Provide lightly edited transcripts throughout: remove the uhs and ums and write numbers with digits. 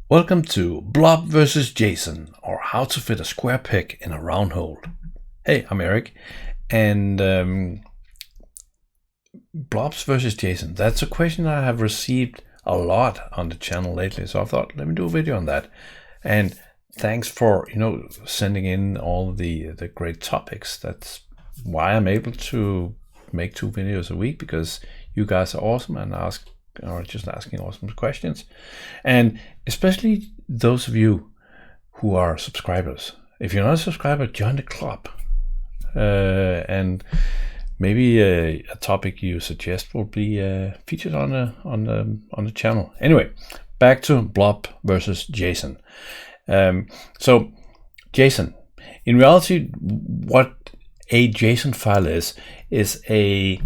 Welcome to Blob versus JSON, or how to fit a square peg in a round hole. Hey, I'm Eric, and blobs versus JSON, that's a question I have received a lot on the channel lately, so I thought, let me do a video on that. And thanks for, sending in all the great topics. That's why I'm able to make 2 videos a week, because you guys are awesome and are just asking awesome questions. And especially those of you who are subscribers. If you're not a subscriber, join the club. And maybe a topic you suggest will be featured on the channel. Anyway, back to Blob versus JSON. So JSON, in reality, what a JSON file is a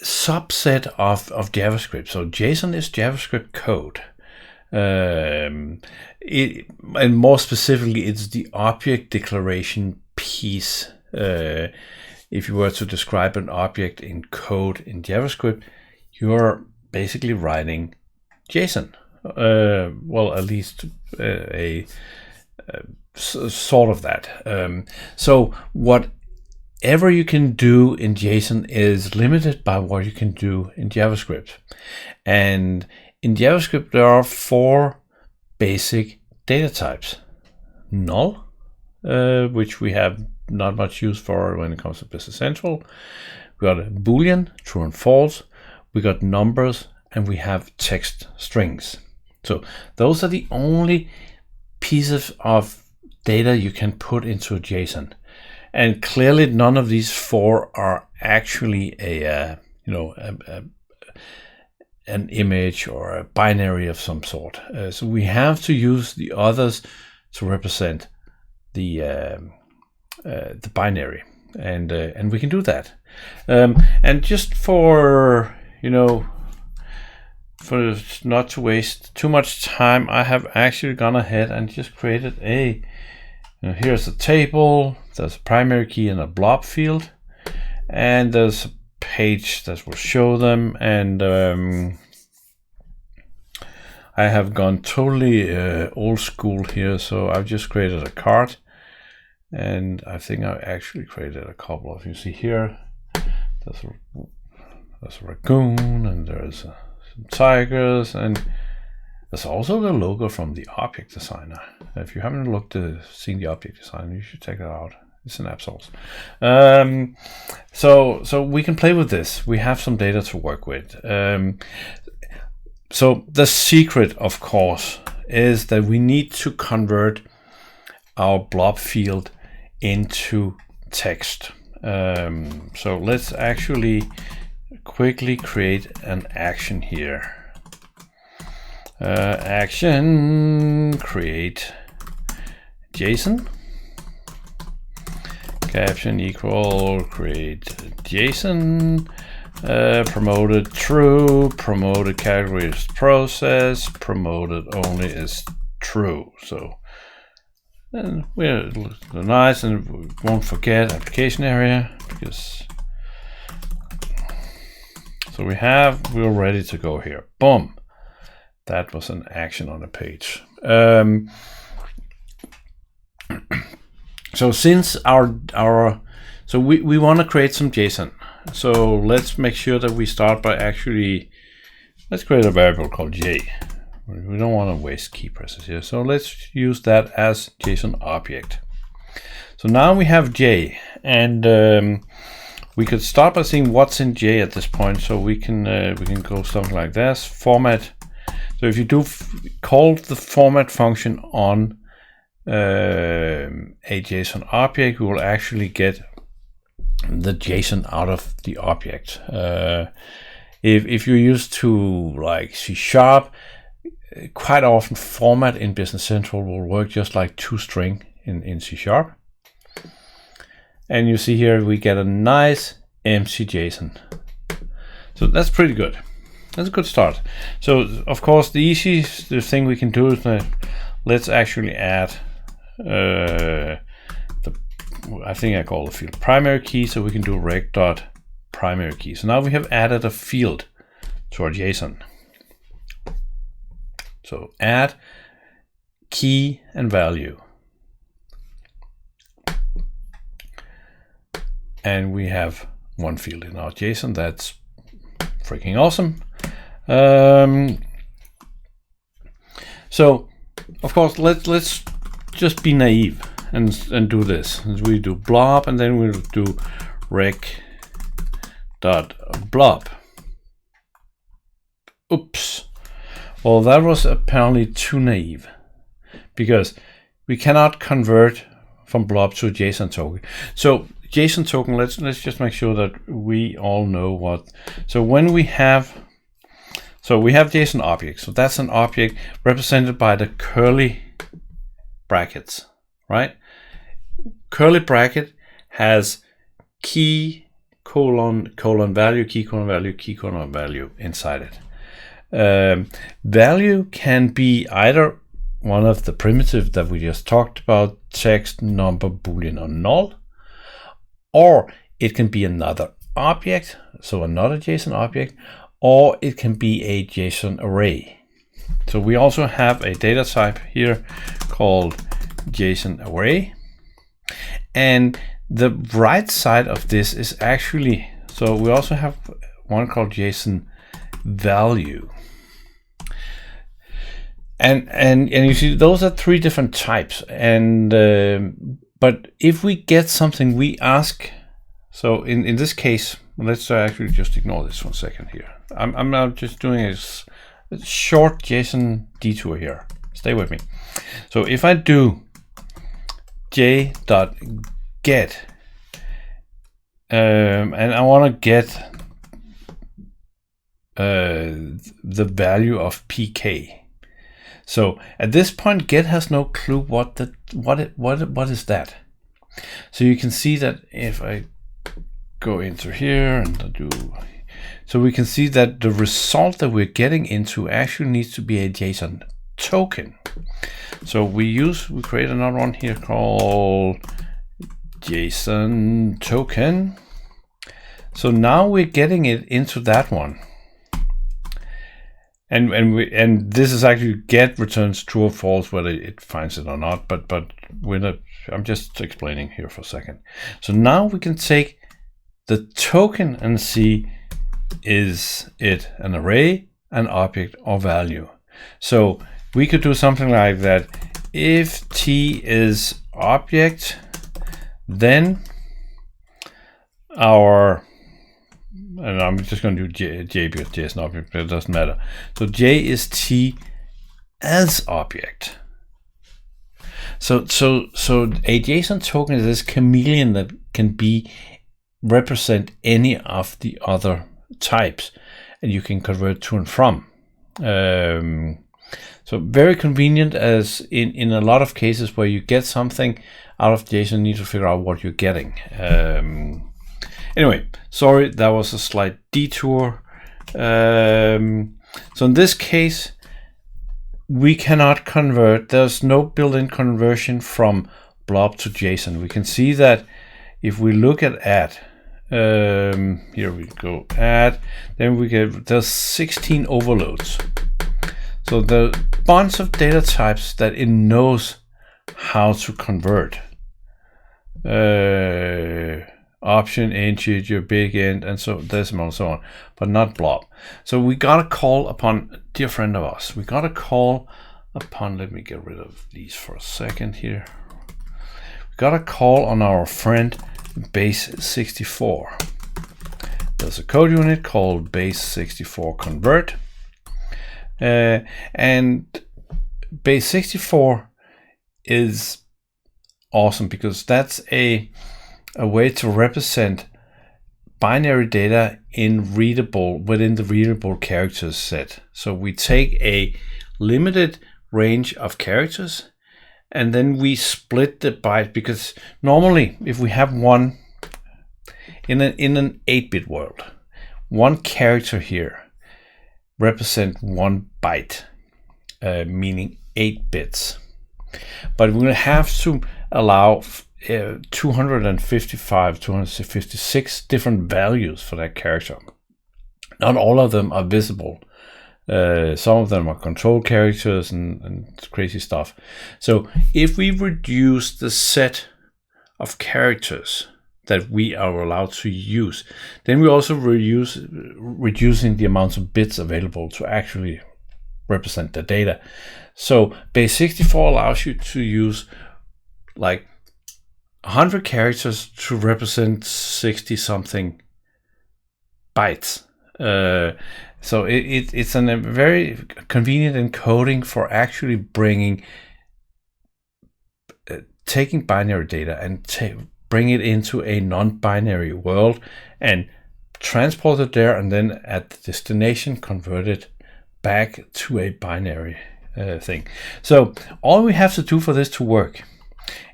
subset of JavaScript. So JSON is JavaScript code. And more specifically, it's the object declaration piece. If you were to describe an object in code in JavaScript, you're basically writing JSON. Well, at least sort of that. So whatever you can do in JSON is limited by what you can do in JavaScript. And in JavaScript, there are 4 basic data types. Null, which we have not much use for when it comes to Business Central. We got a Boolean, true and false. We got numbers, and we have text strings. So those are the only pieces of data you can put into a JSON. And clearly, none of these 4 are actually an image or a binary of some sort. So we have to use the others to represent the binary, and we can do that. And just for for not to waste too much time, I have actually gone ahead and just created here's a table. There's a primary key and a blob field, and there's a page that will show them. And I have gone totally old school here, so I've just created a card, and I think I actually created a couple of. You see here, there's a raccoon, and there's some tigers, and there's also the logo from the object designer. If you haven't seen the object designer, you should check it out. It's an app source. So we can play with this. We have some data to work with. So the secret, of course, is that we need to convert our blob field into text. So let's actually quickly create an action here. Action create JSON. Caption equal create JSON. Promoted true. Promoted category is process. Promoted only is true. So then we're nice, and we won't forget application area, because so we're ready to go here. Boom. That was an action on the page. So since so we want to create some JSON. So let's make sure that we start by let's create a variable called J. We don't want to waste key presses here. So let's use that as JSON object. So now we have J, and we could start by seeing what's in J at this point. So we can go something like this, format. So if you do call the format function on a JSON object, we will actually get the JSON out of the object. If you're used to like C#, quite often format in Business Central will work just like toString in C#. And you see here we get a nice empty JSON. So that's pretty good. That's a good start. So of course the easiest thing we can do is let's actually add I think I call the field primary key, so we can do rec dot primary key. So now we have added a field to our JSON. So add key and value. And we have one field in our JSON. That's freaking awesome. So of course, let's just be naive and do this. We do blob, and then we'll do rec.blob. Oops. Well, that was apparently too naive, because we cannot convert from blob to a JSON token. So JSON token, let's just make sure that we all know what. So when we have, we have JSON object. So that's an object represented by the curly brackets, right? Curly bracket has key colon value, key colon value, key colon value inside it. Value can be either one of the primitives that we just talked about, text, number, boolean, or null, or it can be another object, so another JSON object, or it can be a JSON array. So we also have a data type here called JSON array, and the right side of this is actually, so we also have one called JSON value. And you see those are three different types, and but if we get something, we ask. So in this case, let's actually just ignore this 1 second here. I'm now just doing a short JSON detour here. Stay with me. So if I do j.get and I want to get the value of pk. So at this point, get has no clue what is that. So you can see that if I go into here and do, so we can see that the result that we're getting into actually needs to be a JSON token. So we create another one here called JSON token. So now we're getting it into that one. And this is actually get returns true or false whether it finds it or not, but we're not, I'm just explaining here for a second. So now we can take the token and see, is it an array, an object, or value? So we could do something like that. If t is object, then our, and I'm just going to do j because j is an object, but it doesn't matter. So j is t as object. So a JSON token is this chameleon that can represent any of the other types, and you can convert to and from. So very convenient, as in a lot of cases where you get something out of JSON, you need to figure out what you're getting. Anyway, sorry, that was a slight detour. So in this case, we cannot convert. There's no built-in conversion from blob to JSON. We can see that if we look at add, here we go, add, then we get, there's 16 overloads. So the bunch of data types that it knows how to convert. Option, integer, big int, and so decimal, and so on, but not blob. So we gotta call upon a dear friend of ours. We gotta call upon, let me get rid of these for a second here. We gotta call on our friend Base64. There's a code unit called Base64 Convert. And Base64 is awesome because that's a way to represent binary data in within the readable characters set. So we take a limited range of characters and then we split the byte, because normally if we have one in an 8-bit world, one character here represent 1 byte, meaning 8 bits. But we'll have to allow 256 different values for that character. Not all of them are visible Some of them are control characters and crazy stuff. So if we reduce the set of characters that we are allowed to use, then we also reducing the amount of bits available to actually represent the data. So Base64 allows you to use like 100 characters to represent 60 something bytes. So it's a very convenient encoding for actually bringing taking binary data and bring it into a non-binary world and transport it there, and then at the destination convert it back to a binary thing. So all we have to do for this to work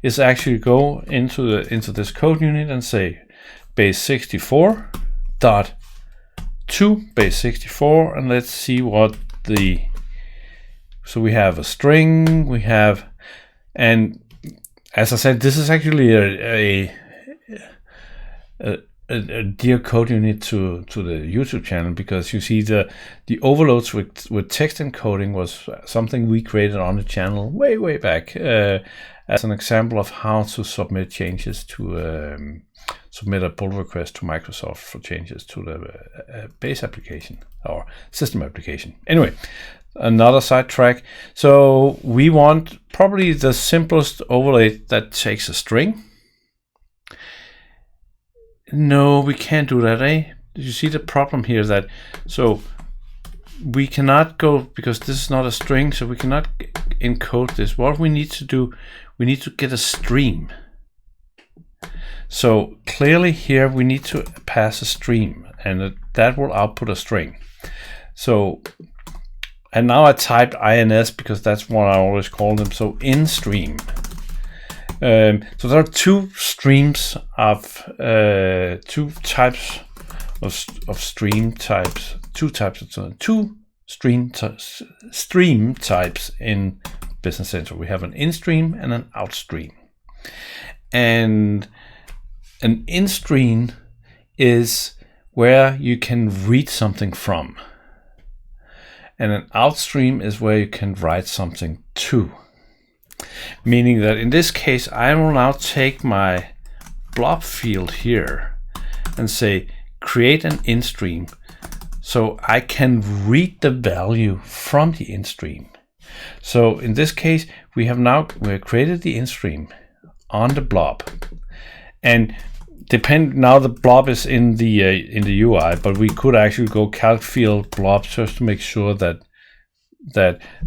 is actually go into this code unit and say Base64 dot to Base64, and let's see what so we have a string, we have, and as I said, this is actually a dear code unit to the YouTube channel, because you see the overloads with text encoding was something we created on the channel way back as an example of how to submit changes to submit a pull request to Microsoft for changes to the base application or system application. Anyway, another sidetrack. So we want probably the simplest overlay that takes a string. No, we can't do that, eh? You see the problem here, that so we cannot go, because this is not a string, so we cannot encode this. What we need to do, we need to get a stream. So clearly here we need to pass a stream, and that will output a string. So, and now I typed INS because that's what I always call them. So InStream. So there are two streams of two types of stream types, two stream types in Business Central. We have an InStream and an OUTSTREAM. And an InStream is where you can read something from, and an OUTSTREAM is where you can write something to. Meaning that in this case, I will now take my blob field here and say create an InStream, so I can read the value from the InStream. So in this case, we have created the InStream on the blob, and now the blob is in the UI, but we could actually go calc field blob just to make sure that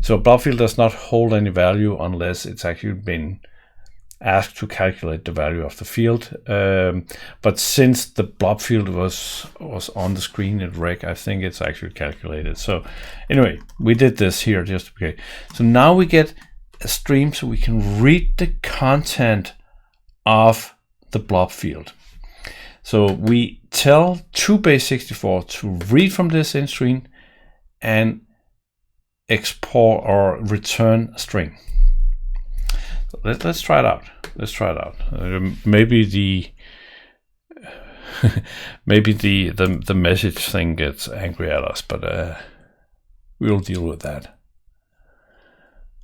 so blob field does not hold any value unless it's actually been asked to calculate the value of the field. But since the blob field was on the screen in rec, I think it's actually calculated. So anyway, we did this here just okay. So now we get a stream, so we can read the content of the blob field. So we tell to Base64 to read from this InStream and export or return a string. So let's try it out. Let's try it out. Maybe the message thing gets angry at us, but we'll deal with that.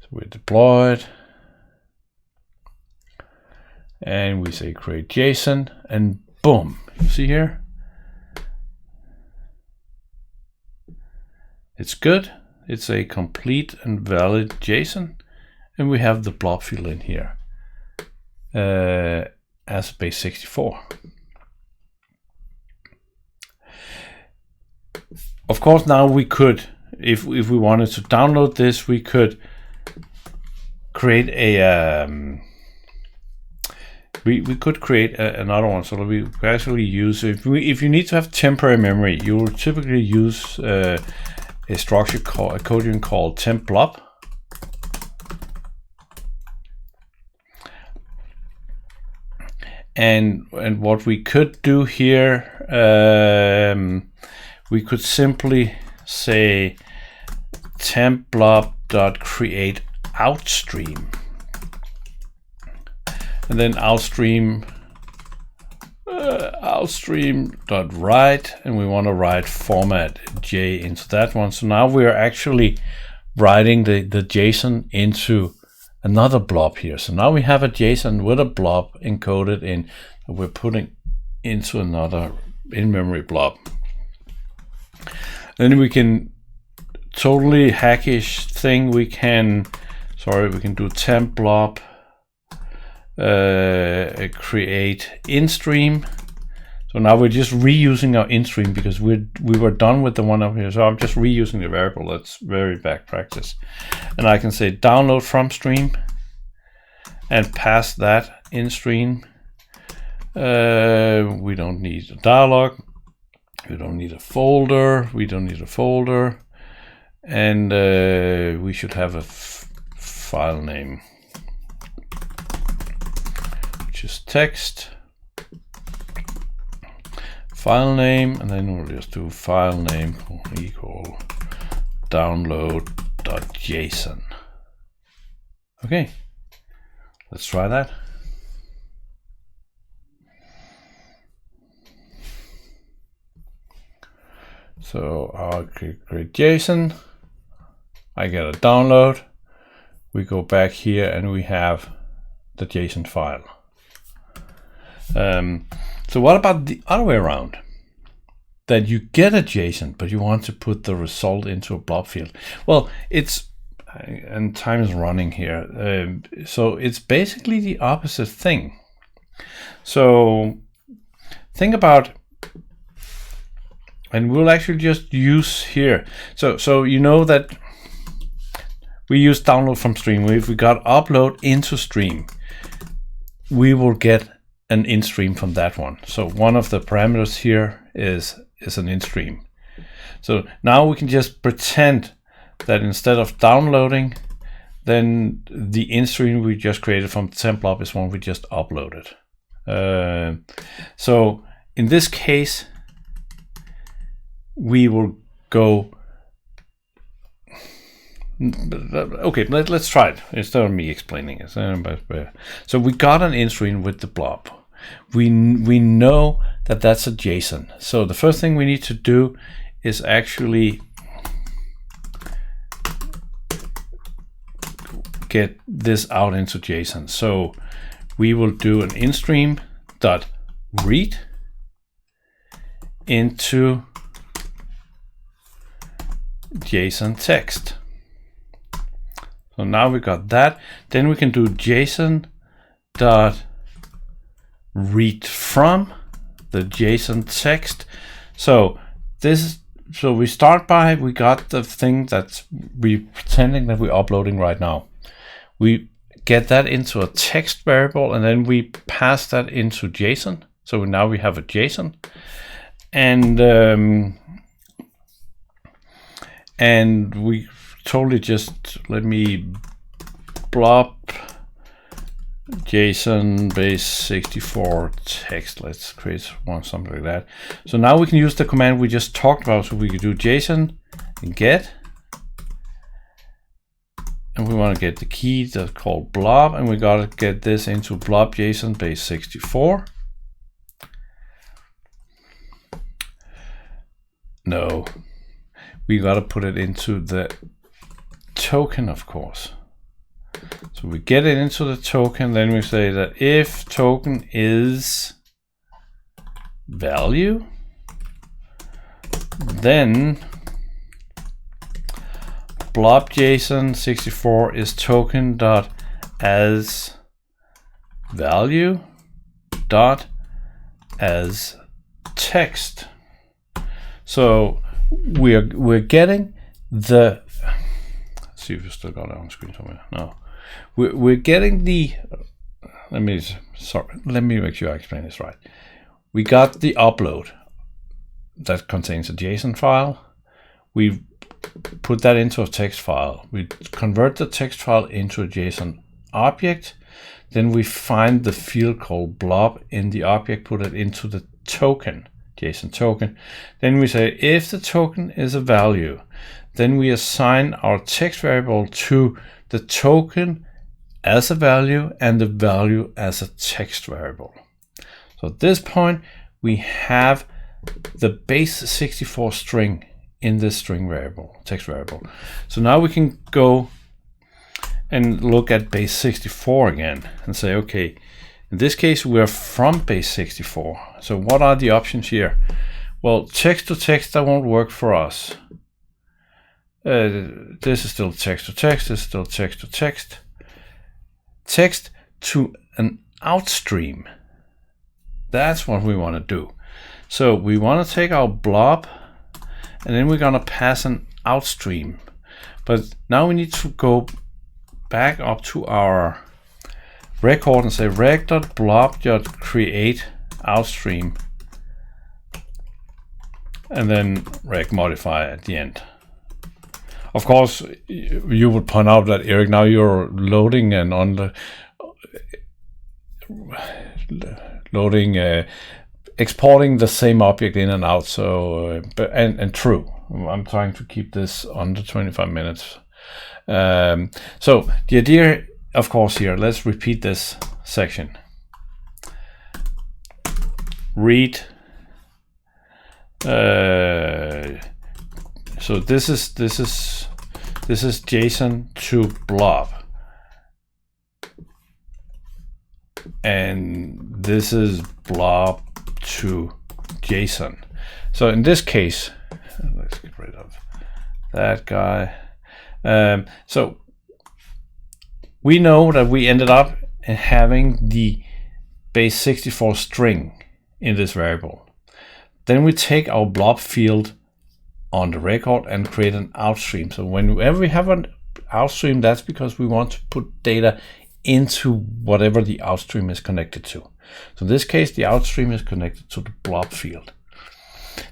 So we deploy it, and we say create JSON, and boom, you see here, it's good. It's a complete and valid JSON, and we have the blob field in here as Base64. Of course, now we could, if we wanted to download this, we could create a we could create another one. So we actually use, if you need to have temporary memory, you will typically use a structure called a code unit called temp blob. And what we could do here, we could simply say temp blob dot create OUTSTREAM, and then OUTSTREAM OUTSTREAM.write, and we want to write format J into that one. So now we are actually writing the JSON into another blob here. So now we have a JSON with a blob encoded in that we're putting into another in-memory blob. Then we can totally hackish thing. We can do temp blob, create InStream. So now we're just reusing our InStream because we were done with the one up here. So I'm just reusing the variable. That's very bad practice. And I can say download from stream and pass that InStream. We don't need a dialog. We don't need a folder. We don't need a folder. And we should have a file name, which is text. File name, and then we'll just do file name equal download.json. Okay, let's try that. So I'll create JSON. I get a download. We go back here and we have the JSON file. So what about the other way around? That you get a JSON, but you want to put the result into a blob field. Well, and time is running here. So it's basically the opposite thing. So think about, and we'll actually just use here. So you know that we use download from stream. If we got upload into stream, we will get an InStream from that one. So one of the parameters here is an InStream. So now we can just pretend that instead of downloading, then the InStream we just created from the temp blob is one we just uploaded. So in this case, we will go. Okay, let's try it instead of me explaining it. So we got an InStream with the blob. We know that that's a JSON. So the first thing we need to do is actually get this out into JSON. So we will do an InStream.read into JSON text. So now we got that. Then we can do JSON.read from the JSON text. So we start by, we got the thing that's we pretending that we're uploading right now. We get that into a text variable and then we pass that into JSON. So now we have a JSON, and we totally just, let me blob JSON Base64 text. Let's create something like that. So now we can use the command we just talked about. So we can do JSON and get, and we want to get the key that's called blob, and we got to get this into blob JSON Base64. No, we got to put it into the token, of course. So we get it into the token, then we say that if token is value, then blob JSON 64 is token dot as value dot as text. So we're getting the, let's see if we still got it on screen somewhere. No, we're getting the, let me make sure I explain this right. We got the upload that contains a JSON file. We put that into a text file. We convert the text file into a JSON object. Then we find the field called blob in the object, put it into the token, JSON token. Then we say if the token is a value, then we assign our text variable to the token as a value and the value as a text variable. So at this point, we have the base64 string in this string variable, text variable. So now we can go and look at base64 again and say, okay, in this case, we're from base64. So what are the options here? Well, text to text, that won't work for us. This is still text to text, this is still text to text. Text to an OUTSTREAM. That's what we want to do. So we want to take our blob and then we're going to pass an OUTSTREAM. But now we need to go back up to our record and say rec.blob.create OUTSTREAM and then rec modify at the end. Of course, you would point out that, Eric, now you're loading and on the loading, exporting the same object in and out. So, and true, I'm trying to keep this under 25 minutes. So the idea, of course, here, let's repeat this section. Read. So this is JSON to blob, and this is blob to JSON. So in this case, let's get rid of that guy. So we know that we ended up having the base64 string in this variable. Then we take our blob field on the record and create an OUTSTREAM. So whenever we have an OUTSTREAM, that's because we want to put data into whatever the OUTSTREAM is connected to. So in this case, the OUTSTREAM is connected to the blob field.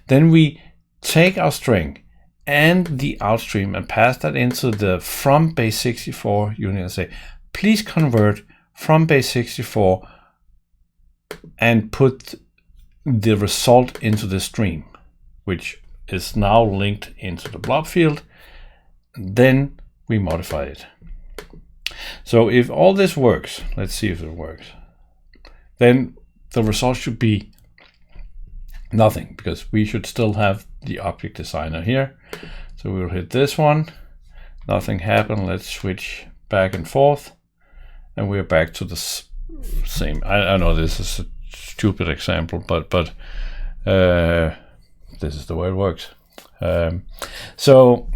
Then we take our string and the OUTSTREAM and pass that into the from base64 unit and say, please convert from base64 and put the result into the stream, which is now linked into the blob field. Then we modify it. So if all this works, let's see if it works, then the result should be nothing, because we should still have the object designer here. So we'll hit this one, nothing happened. Let's switch back and forth and we're back to the same. I know this is a stupid example, but this is the way it works. So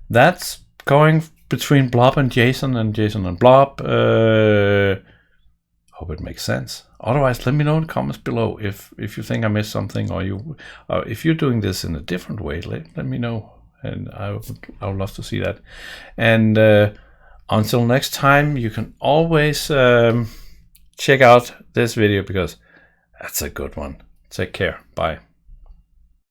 that's going between blob and JSON and blob. Hope it makes sense. Otherwise, let me know in the comments below if you think I missed something, or if you're doing this in a different way. Let me know, and I would love to see that. And until next time, you can always check out this video because that's a good one. Take care. Bye.